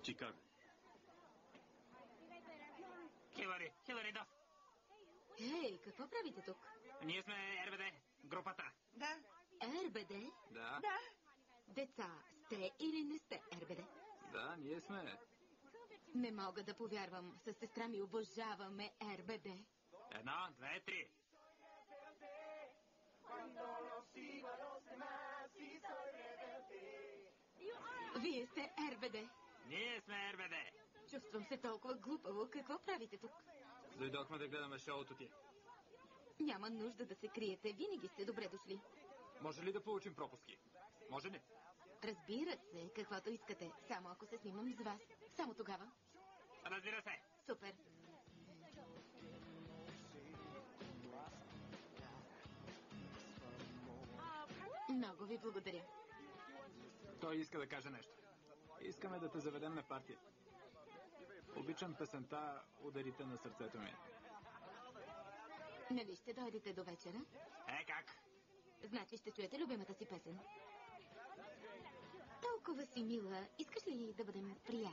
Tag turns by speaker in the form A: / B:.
A: Чикаго.
B: Хилари Даф.
C: Ей, какво правите тук?
B: Ние сме РБД, групата.
D: Да.
C: РБД?
A: Да.
D: Да.
C: Деца, сте или не сте РБД?
A: Да, ние сме.
C: Не мога да повярвам. С сестра ми обожаваме РБД.
B: 1, 2, 3.
C: Вие сте РБД.
B: Ние сме РБД.
C: Чувствам се толкова глупаво. Какво правите тук?
A: Дойдохме да гледаме шоуто ти.
C: Няма нужда да се криете. Винаги сте добре дошли.
A: Може ли да получим пропуски? Може ли?
C: Разбира се, каквото искате. Само ако се снимам с вас. Само тогава.
B: Разбира се.
C: Супер. Много ви благодаря.
A: Той иска да каже нещо. Искаме да те заведем на партия. Обичам песента "Ударите на сърцето ми".
C: Нали ще дойдете до вечера?
B: Как?
C: Значи ще чуете любимата си песен. Толкова си мила. Искаш ли да бъдем приятели?